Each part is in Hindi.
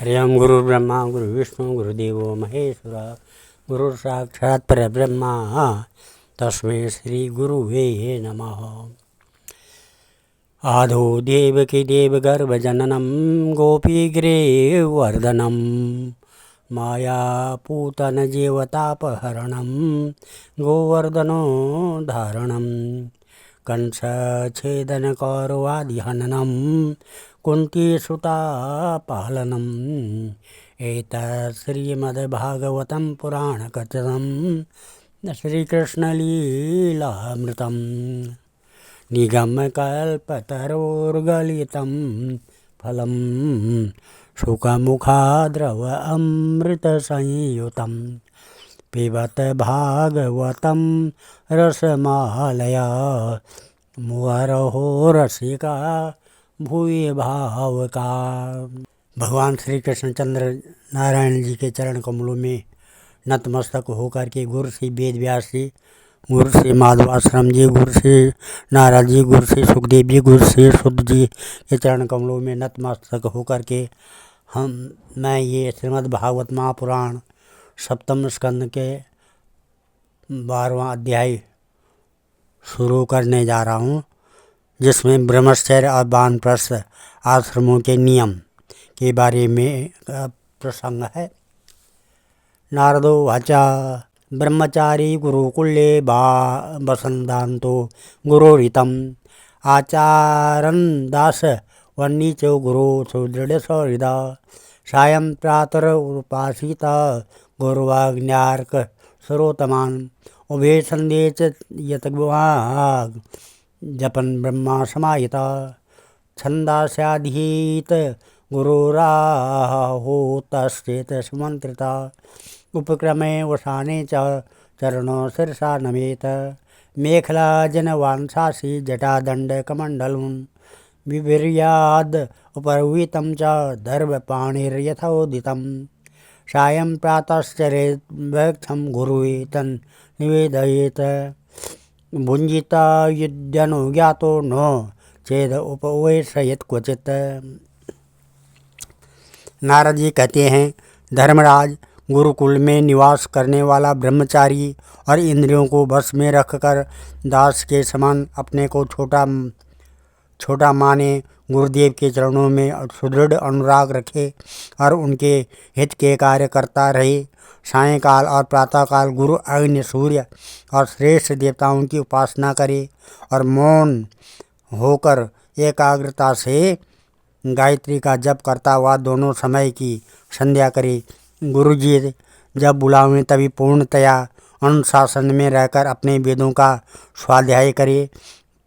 हरि ओम। गुरु ब्रह्मा गुरु विष्णु गुरुदेवो महेश्वर गुरु साक्षात् परब्रह्मा तस्मै श्री गुरुवे नमः। आदौ देवकी देवगर्भजननं गोपीग्रीवर्धनं मायापूतनजेवतापहरणं गोवर्धनो धारणं कंसच्छेदनकौरवादिहननं कुन्तीसुतापालनम् एतत् श्रीमद्भागवतं पुराणकथितं श्रीकृष्णलीलामृतम् निगमकल्पतरोर्गलितं फलं शुकमुखाद्रव अमृतसंयुतं पिबत भागवतं रसमालया मुहुरहो रसिका भूय भावका। भगवान श्री कृष्णचंद्र नारायण जी के चरण कमलों में नतमस्तक होकर के गुरु श्री वेद व्यास जी, गुरु श्री माधवाश्रम जी, गुरु श्री नारद जी, गुरु श्री सुखदेव जी, गुरु श्री शुद्ध जी के चरण कमलों में नतमस्तक होकर के मैं ये श्रीमद् भागवत महापुराण सप्तम स्कंद के 12वां अध्याय शुरू करने जा रहा हूँ, जिसमें ब्रह्मचर्य और वानप्रस्थ आश्रमों के नियम के बारे में प्रसंग है। नारदो वाचा ब्रह्मचारी गुरुकुले वसन्तान्तो गुरोरितम् आचारन् दास वन्नीचो गुरु सुदृढसहृदा सायं प्रातः उपासित गुरुवाग्न्यार्क सरोतमान् उभे सन्धे च यतग्वाग् जपन् ब्रह्मा समाहिता छन्दास्याधीत गुरुराहोतश्चेत सुमन्त्रिता उपक्रमे वसाने च चरणों शिरसा नमेत मेखला जनवांसासी जटादण्डकमण्डलम् बिभिर्याद उपरवितं च दर्भपाणिर्यथोदितं सायं प्रातश्चरेत् वक्षं गुरुवे तन् निवेदयेत् भुञ्जिता युध्यनुज्ञातो न चेद उपवेशयेत् क्वचित्। नारद जी कहते हैं, धर्मराज, गुरुकुल में निवास करने वाला ब्रह्मचारी और इंद्रियों को वश में रखकर दास के समान अपने को छोटा माने गुरुदेव के चरणों में सुदृढ़ अनुराग रखे और उनके हित के कार्य करता रहे। सायंकाल और प्रातःकाल गुरु, अग्नि, सूर्य और श्रेष्ठ देवताओं की उपासना करे और मौन होकर एकाग्रता से गायत्री का जप करता हुआ दोनों समय की संध्या करे। गुरुजी जब बुलावें तभी पूर्णतया अनुशासन में रहकर अपने वेदों का स्वाध्याय करे।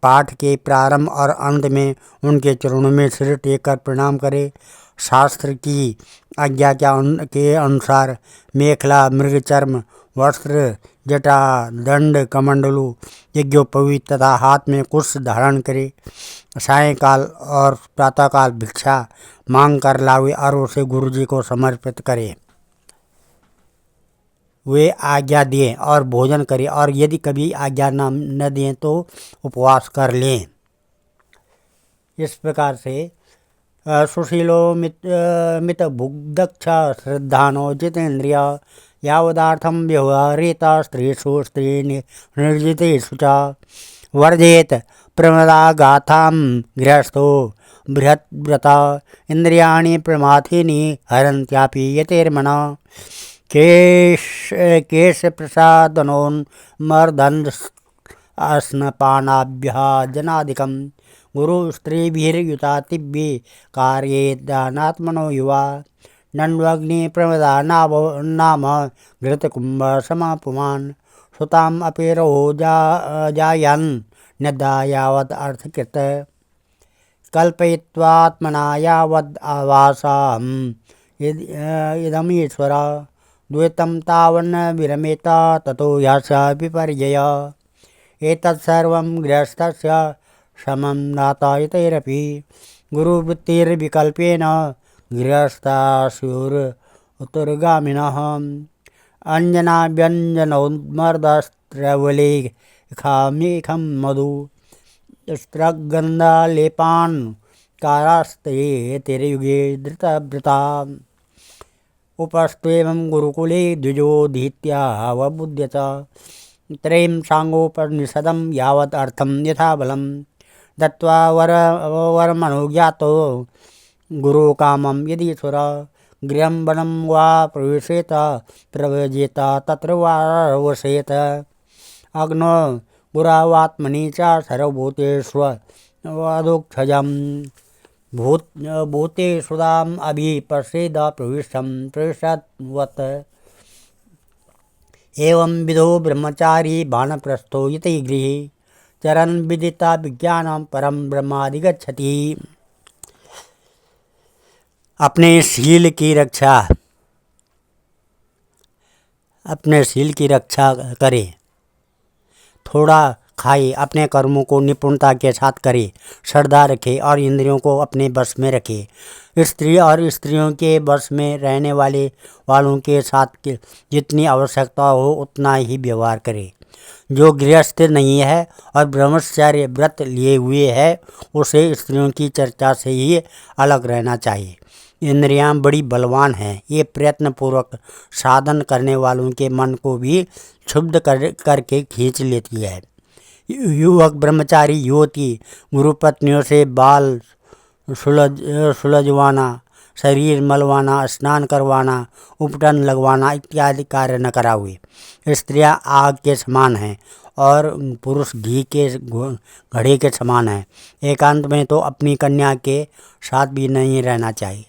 पाठ के प्रारंभ और अंत में उनके चरणों में सिर टेककर प्रणाम करे। शास्त्र की आज्ञा के अनुसार मेखला, मृगचर्म वस्त्र, जटा, दंड, कमंडलू, यज्ञोपवीत तथा हाथ में कुश धारण करे। सायंकाल और प्रातःकाल भिक्षा मांग कर लावे और उसे गुरुजी को समर्पित करे। वे आज्ञा दें और भोजन करें, और यदि कभी आज्ञा न दें तो उपवास कर लें। इस प्रकार से सुशीलो मित भुग्दक्ष श्रद्धानो जितेन्द्रिय यावदार्थं व्यवहारेत स्त्रीषु स्त्री निर्जितेषु च वर्जेत प्रमदागाथां गृहस्थो बृहद्व्रता इंद्रियाणि प्रमाथीनि हरन्त्यापि यतेर्मना केश प्रसादनोन्मर्दन् अस्नपानाभ्याजनादिकं गुरु स्त्रीभिर्युतातिभ्ये कार्येदानात्मनो युवा नन्वग्नि प्रमदा नाम घृतकुम्भ समापुमान् सुताम् अपेरो जायन् नदा यावद् अर्थकृत कल्पयित्वात्मना यावद् आवासाम् इदमीश्वर द्वैतं तावन्न विरमेत ततो ह्यस विपर्यय एतत्सर्वं गृहस्थस्य समं नातायतैरपि गुरुवृत्तिर्विकल्पेन गृहस्थासुरुत्तरगामिनः अंजनाव्यञ्जनोन्मर्दस्त्रवलेखामेखं मधु स्त्रगन्धालेपान् कारास्ते तेरयुगे धृतव्रता उपस्त्वेवं गुरुकुले द्विजोधीत्यावबुध्यत त्रयीं साङ्गोपनिषदं यावत् अर्थं यथा बलं दत्त्वा वरमनुज्ञातो गुरुकामं यदि सुर गृहं वनं वा प्रविशेत प्रव्रजेत तत्र वा वसेत अग्नो गुरावात्मनि च सर्वभूतेष्वदुक्षजम् भूतेषुदाम् अभिपश्येद प्रविशद्वत् एवं विधो ब्रह्मचारी वानप्रस्थो यति गृहे चरन् विदिता विज्ञानं परम ब्रह्माधिगच्छति। अपने शील की रक्षा करे, थोड़ा खाए, अपने कर्मों को निपुणता के साथ करे, श्रद्धा रखे और इंद्रियों को अपने बस में रखे। स्त्री और स्त्रियों के बस में रहने वालों के साथ जितनी आवश्यकता हो उतना ही व्यवहार करे। जो गृहस्थ नहीं है और ब्रह्मचर्य व्रत लिए हुए है उसे स्त्रियों की चर्चा से ही अलग रहना चाहिए। इंद्रियां बड़ी बलवान हैं, ये प्रयत्नपूर्वक साधन करने वालों के मन को भी क्षुब्ध करके खींच लेती है। युवक ब्रह्मचारी युवती गुरुपत्नियों से बाल सुलझवाना, शरीर मलवाना, स्नान करवाना, उपटन लगवाना इत्यादि कार्य न करावे। स्त्रियां आग के समान हैं और पुरुष घी के घड़े के समान हैं। एकांत में तो अपनी कन्या के साथ भी नहीं रहना चाहिए।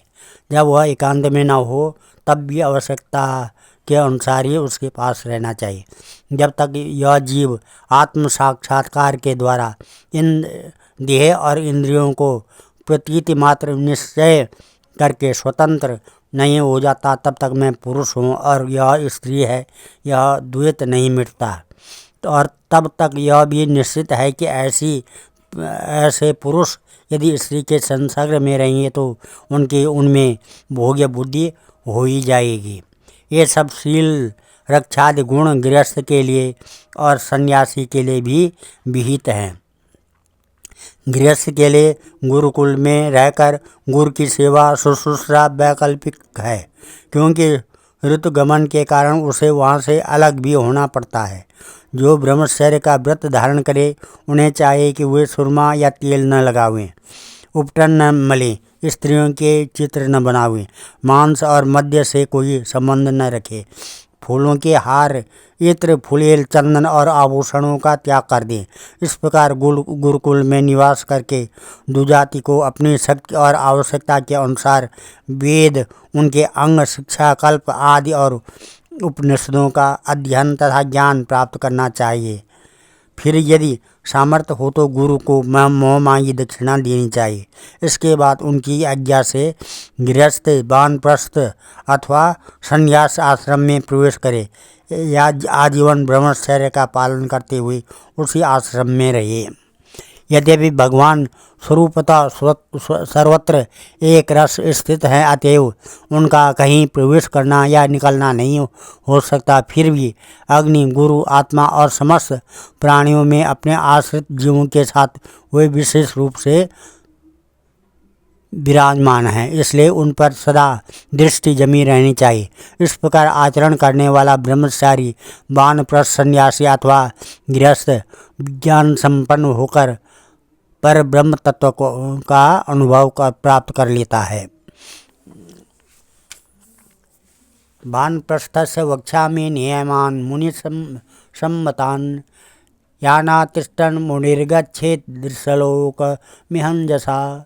जब वह एकांत में न हो तब भी आवश्यकता के अनुसार ही उसके पास रहना चाहिए। जब तक यह जीव आत्म साक्षात्कार के द्वारा इन देह और इंद्रियों को प्रतीति मात्र निश्चय करके स्वतंत्र नहीं हो जाता तब तक मैं पुरुष हूँ और यह स्त्री है, यह द्वैत नहीं मिटता। और तब तक यह भी निश्चित है कि ऐसे पुरुष यदि स्त्री के संसर्ग में रहेंगे तो उनमें भोग्य बुद्धि हो ही जाएगी। ये सब शील रक्षादि गुण गृहस्थ के लिए और सन्यासी के लिए भी विहित हैं। गृहस्थ के लिए गुरुकुल में रहकर गुरु की सेवा शुश्रूषा वैकल्पिक है, क्योंकि ऋतुगमन के कारण उसे वहाँ से अलग भी होना पड़ता है। जो ब्रह्मचर्य का व्रत धारण करे उन्हें चाहिए कि वे सुरमा या तेल न लगावें, उपटन न मलें, स्त्रियों के चित्र न बनावें, मांस और मद्य से कोई संबंध न रखे, फूलों के हार, इत्र, फुलेल, चंदन और आभूषणों का त्याग कर दें। इस प्रकार गुरुकुल में निवास करके दुजाति को अपनी शक्ति और आवश्यकता के अनुसार वेद, उनके अंग, शिक्षा, कल्प आदि और उपनिषदों का अध्ययन तथा ज्ञान प्राप्त करना चाहिए। फिर यदि सामर्थ्य हो तो गुरु को मोह मांगी दक्षिणा देनी चाहिए। इसके बाद उनकी आज्ञा से गृहस्थ, वानप्रस्थ अथवा संन्यास आश्रम में प्रवेश करे या आजीवन ब्रह्मचर्य का पालन करते हुए उसी आश्रम में रहे। यद्यपि भगवान स्वरूपतः सर्वत्र एक रस स्थित हैं, अतएव उनका कहीं प्रवेश करना या निकलना नहीं हो सकता, फिर भी अग्नि, गुरु, आत्मा और समस्त प्राणियों में अपने आश्रित जीवों के साथ वे विशेष रूप से विराजमान हैं, इसलिए उन पर सदा दृष्टि जमी रहनी चाहिए। इस प्रकार आचरण करने वाला ब्रह्मचारी, वानप्रस्थ, सन्यासी अथवा गृहस्थ ज्ञान संपन्न होकर पर ब्रह्म तत्व का अनुभव प्राप्त कर लेता है। वानप्रस्थस्य वक्ष्यामि नियमान् मुनिसम्मतान् यानातिष्ठन् मुनिर्गच्छेत् दृश्यलोकमिहञ्जसा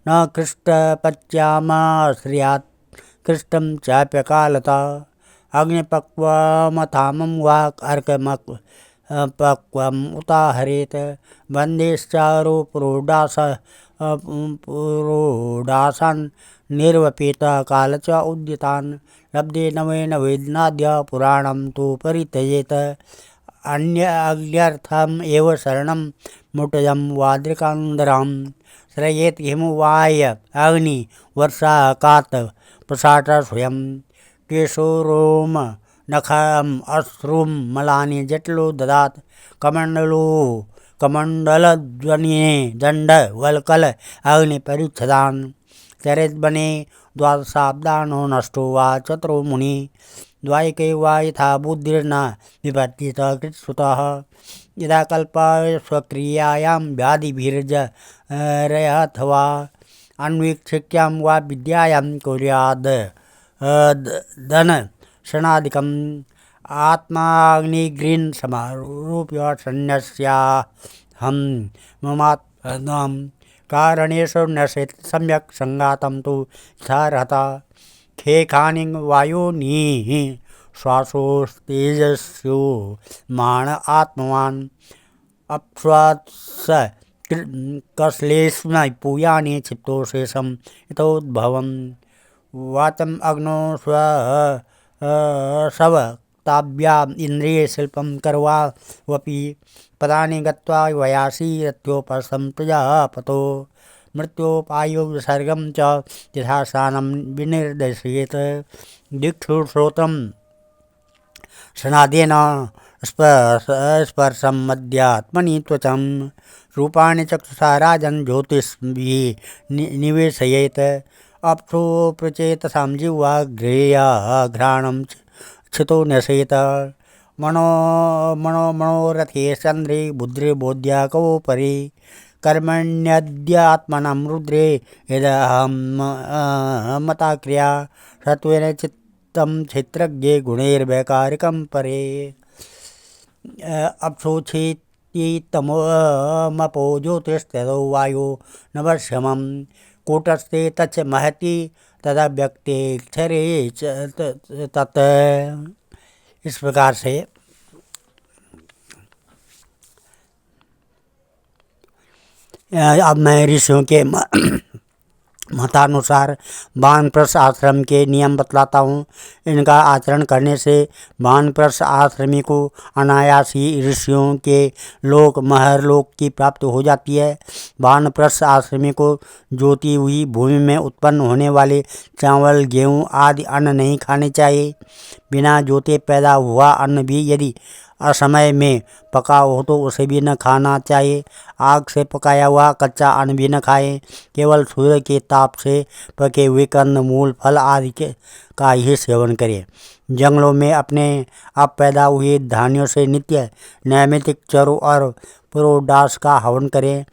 न कृष्टपच्यामाश्रयात् कृष्टं चाप्यकालता अग्निपक्वमथामं वा अर्कमपक्वम् उताहरेत् बन्देश्चारो पुरोडासान् निर्वपेत काल च उद्यतान् लब्धे नवेन वेदनाद्य पुराणं तु परित्यजेत अन्यर्थम एव शरणं मुटजं वाद्रिकान्दरां श्रयेत् हिमवाय अग्नि वर्षाकात् प्रसाट स्वयं केशोरोम नखम अश्रुम मलानि जटलो ददात् कमण्डलध्वनिने दण्ड वल्कल अग्नि परिच्छदान् चरेत् वने द्वादशाब्दानो नष्टो वा चतुरो मुनि द्वायके वा यथा बुद्धिर्न विपद्येत कृतसुतः यदा कल्पाय स्वक्रियायां व्याधिभिर्जरयथवा अन्वीक्षिक्यां वा विद्यायां कुर्याद् दनशनादिकम् आत्माग्निग्रीन् समारूप्य सन्न्यस्याहं ममात्मनां कारणेषु नशेत् सम्यक् संगातं तु यथार्हता खेखानिं वायोनिः श्वासोस्तेजस्यो मान आत्मवान् अप्स्वात्स कश्लेष्म पूयानि क्षिप्तो शेषं यथोद्भवम् वातम् अग्नो शवक्ताभ्या इन्द्रिये शिल्पं कर्वावपि पदानि गत्वा वयासि रथ्योपस्थं प्रजापतो मृत्योपायो विसर्गं च यथास्थानं विनिर्देशयेत् दिक्षुश्रोत्रं सनादेन स्पर्शं मध्यात्मनि त्वचं रूपाणि चक्षुषा राजन् ज्योतिष्भिः निवेशयेत् अप्सु प्रचेतसां जिह्वा घ्रेया घ्राणं क्षितो न्यसेत मनोरथे चन्द्रे बुद्धिर्बोध्या कोपरि कर्मण्यद्यात्मनं रुद्रे यदहं मता क्रिया सत्त्वेन चित्तं क्षेत्रज्ञे गुणैर्वैकारिकं परे अप्सोच्छेति तमोमपो ज्योतिस्ततो वायो नवश्यमं कूटस्थे तच्च महति तदव्यक्तेक्षरे तत्। इस प्रकार से अब मैं ऋषियों के मतानुसार वानप्रस्थ आश्रम के नियम बतलाता हूँ। इनका आचरण करने से वानप्रस्थ आश्रमी को अनायास ही ऋषियों के लोक महरलोक की प्राप्ति हो जाती है। वानप्रस्थ आश्रमी को जोती हुई भूमि में उत्पन्न होने वाले चावल गेहूँ आदि अन्न नहीं खाने चाहिए। बिना जोते पैदा हुआ अन्न भी यदि असमय में पका हो तो उसे भी न खाना चाहिए। आग से पकाया हुआ कच्चा अन्न भी न खाएं। केवल सूर्य के ताप से पके हुए कंद मूल फल आदि का ही सेवन करें। जंगलों में अपने अब पैदा हुए धान्यों से नित्य नैमित्तिक चरु और पुरोडास का हवन करें।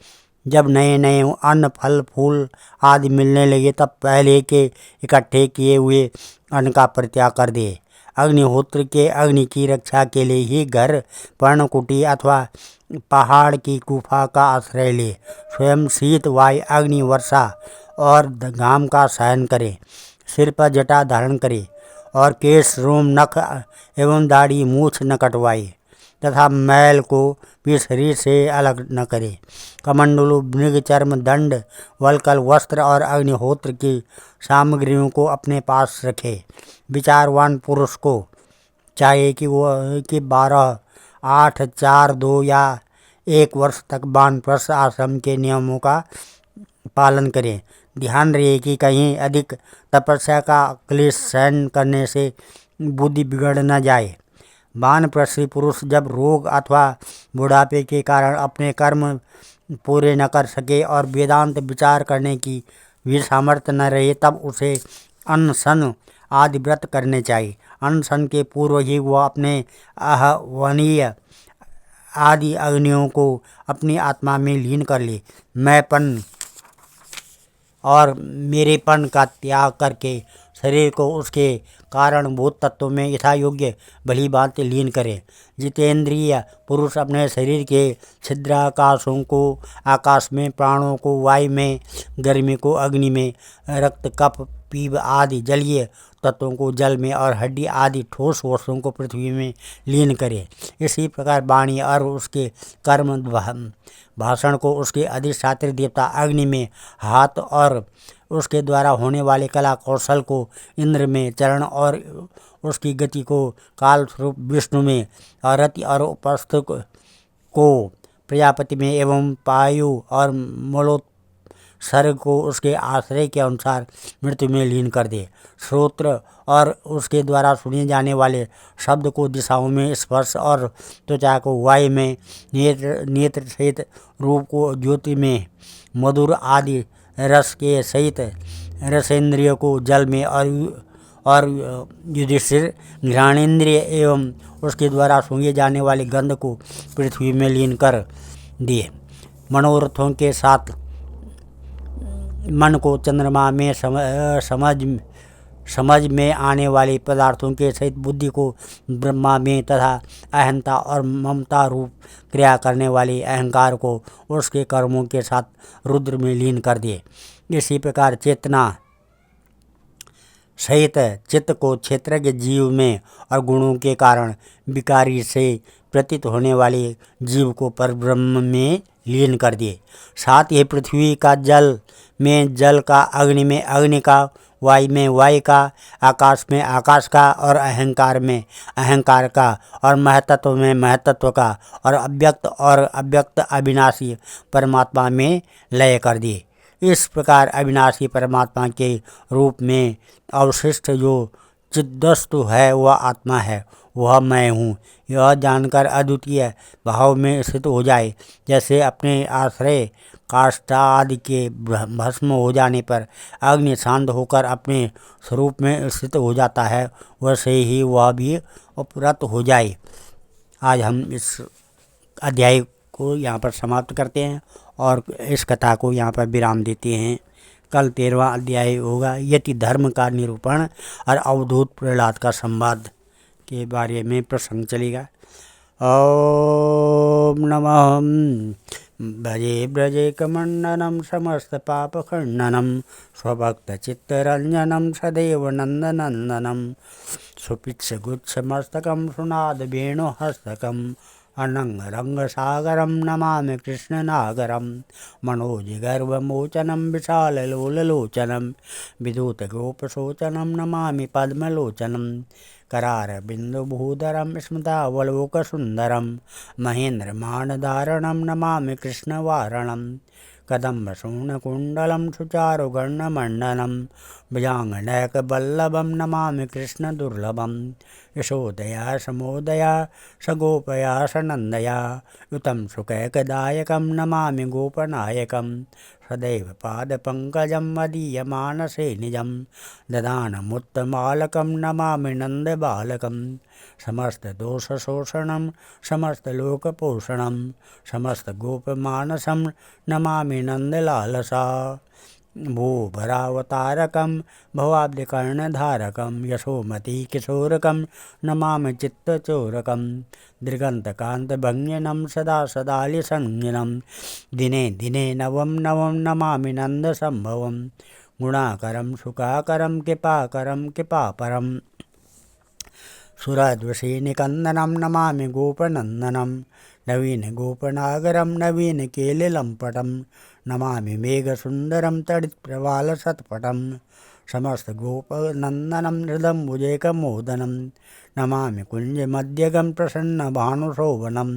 जब नए नए अन्न फल फूल आदि मिलने लगे तब पहले के इकट्ठे किए हुए अन्न का परित्याग कर दे। अग्निहोत्र के अग्नि की रक्षा के लिए ही घर पर्णकुटी अथवा पहाड़ की गुफा का आश्रय ले। स्वयं शीत वायु अग्नि वर्षा और घाम का सहन करे। सिर पर जटा धारण करे और केश रोम नख एवं दाढ़ी मूछ न कटवाए तथा मैल को भी शरीर से अलग न करे। कमंडलू मृग चर्म दंड वलकल वस्त्र और अग्निहोत्र की सामग्रियों को अपने पास रखे। विचारवान पुरुष को चाहिए कि वो 12, 8, 4, 2 या 1 वर्ष तक वानप्रस्थ आश्रम के नियमों का पालन करें। ध्यान रहे कि कहीं अधिक तपस्या का क्लेश सहन करने से बुद्धि बिगड़ न जाए। वानप्रस्थी पुरुष जब रोग अथवा बुढ़ापे के कारण अपने कर्म पूरे न कर सके और वेदांत विचार करने की भी सामर्थ्य न रहे तब उसे अनशन आदि व्रत करने चाहिए। अनशन के पूर्व ही वह अपने आहवनीय आदि अग्नियों को अपनी आत्मा में लीन कर ले। मैंपन और मेरेपन का त्याग करके शरीर को उसके कारणभूत तत्वों में यथा योग्य भली भांति लीन करे। जितेंद्रिय पुरुष अपने शरीर के छिद्राकाशों को आकाश में, प्राणों को वायु में, गर्मी को अग्नि में, रक्त कफ पीप आदि जलीय तत्वों को जल में और हड्डी आदि ठोस वस्तुओं को पृथ्वी में लीन करे। इसी प्रकार वाणी और उसके कर्म भाषण को उसके अधिष्ठात्री देवता अग्नि में, हाथ और उसके द्वारा होने वाले कला कौशल को इंद्र में, चरण और उसकी गति को काल स्वरूप विष्णु में, और रति और उपस्थ को प्रजापति में एवं पायु और मलोत्सर्ग को उसके आश्रय के अनुसार मृत्यु में लीन कर दे। श्रोत्र और उसके द्वारा सुने जाने वाले शब्द को दिशाओं में, स्पर्श और त्वचा को वायु में, नेत्र सहित रूप को ज्योति में, मधुर आदि रस के सहित रसेंद्रिय को जल में और युधिष्ठिर घ्राणेन्द्रिय एवं उसके द्वारा सूंघे जाने वाली गंध को पृथ्वी में लीन कर दिए। मनोरथों के साथ मन को चंद्रमा में समझ में आने वाले पदार्थों के सहित बुद्धि को ब्रह्मा में तथा अहंता और ममता रूप क्रिया करने वाले अहंकार को उसके कर्मों के साथ रुद्र में लीन कर दिए। इसी प्रकार चेतना सहित चित्त को क्षेत्रज्ञ जीव में और गुणों के कारण विकारी से प्रतीत होने वाले जीव को परब्रह्म में लीन कर दिए। साथ ही पृथ्वी का जल में जल का, अग्नि में अग्नि का, वायु में वायु का, आकाश में आकाश का और अहंकार में अहंकार का और महतत्व में महतत्व का और अव्यक्त अविनाशी परमात्मा में लय कर दिए। इस प्रकार अविनाशी परमात्मा के रूप में अवशिष्ट जो चिद्वस्तु है वह आत्मा है, वह मैं हूँ, यह जानकर अद्वितीय भाव में स्थित हो जाए। जैसे अपने आश्रय काष्ठादि के भस्म हो जाने पर अग्नि शांत होकर अपने स्वरूप में स्थित हो जाता है, वैसे ही वह भी उपरत हो जाए। आज हम इस अध्याय को यहाँ पर समाप्त करते हैं और इस कथा को यहाँ पर विराम देते हैं। कल 13वां अध्याय होगा। यति धर्म का निरूपण और अवधूत प्रहलाद का संवाद के बारे में प्रसंग चलेगा। ओम नमः भजे ब्रजे कमंडनम समस्त पाप खंडनम स्वभक्त चित्तरंजनम सदैव नंदनंदनम सुपित्स गुच्छ मस्तकम सुनाद वेणु हस्तकम अनंग रंग सागरम नमामि कृष्ण नागरम मनोज गर्भमोचनम विशाल लोललोचनम विदूत गोपशोचनम नमामि पद्मलोचनम करार बिंदुभूधरम स्मृतावलोक सुंदरम महेंद्र मानधारणम नमामि कृष्ण वारणम कदम्ब शूर्णकुंडलम सुचारुगर्णमंडलम भुजांगनैक बल्लभम नमामि कृष्ण दुर्लभम यशोदया समोदया सगोपया सनंदया युतं सुखैकदायकं नमामि गोपनायकं सदैव पादपङ्कजं मदीयमानसे निजं ददानमुत्तमालकं नमामि नन्दबालकं समस्तदोषशोषणं समस्तलोकपोषणं समस्तगोपमानसं नमामि नन्दलालसा भूभरावतारकं भवाब्धिकर्णधारकं यशोमती किशोरकं नमामि चित्तचोरकं दृगन्तकान्तभङ्गिनं सदा सदालिसंज्ञनं दिने दिने नवं नवं नमामि नन्दसम्भवं गुणाकरं सुखाकरं कृपाकरं कृपापरं सुरद्वशीनिकन्दनं नमामि गोपनन्दनं नवीनगोपनागरं नवीनकेलिलम्पटं नमामि मेघसुन्दरं तडित्प्रवालसत्पटं समस्तगोपनन्दनं हृदम्बुजैकमोदनं नमामि कुञ्जमध्यगं प्रसन्नभानुशोभनं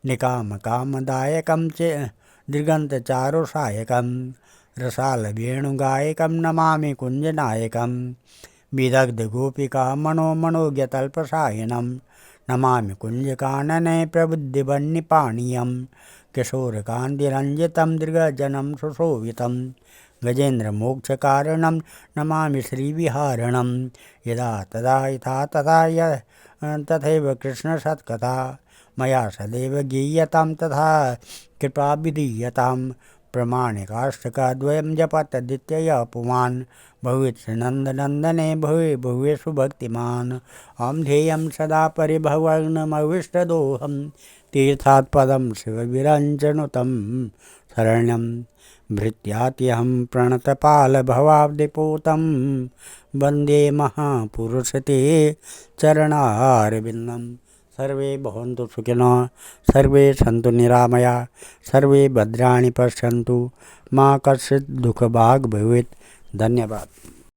निकामकामदायकं च दिगन्तचारुसायकं रसालवेणुगायकं नमामि कुञ्जनायकं विदग्धगोपिका मनोज्ञतल्पसायनं नमामि कुञ्जकानने प्रबुद्धिवन्निपाणीयं किशोरकान्तिरञ्जितं दृगजनं सुशोभितं गजेन्द्रमोक्षकारणं नमामि श्रीविहारणं यदा तदा यथा तथा तथैव कृष्णसत्कथा मया सदैव गीयतां तथा कृपा विधीयतां प्रमाणिकाष्टकद्वयं जपतदित्यय पुमान् भवेत् नन्दनन्दने भवे भुवेषु भक्तिमान् अहं ध्येयं सदा परिभवग्नमविष्टदोहं तीर्थात् पदं शिवविरञ्जनुतं शरण्यं भृत्यात्यहं प्रणतपालभवाब्धिपूतं वन्दे महापुरुषते चरणारविन्दं। सर्वे भवन्तु सुखिनः, सर्वे सन्तु निरामया, सर्वे भद्राणि पश्यन्तु, मा कश्चित् दुःखभाग् भवेत्। धन्यवाद।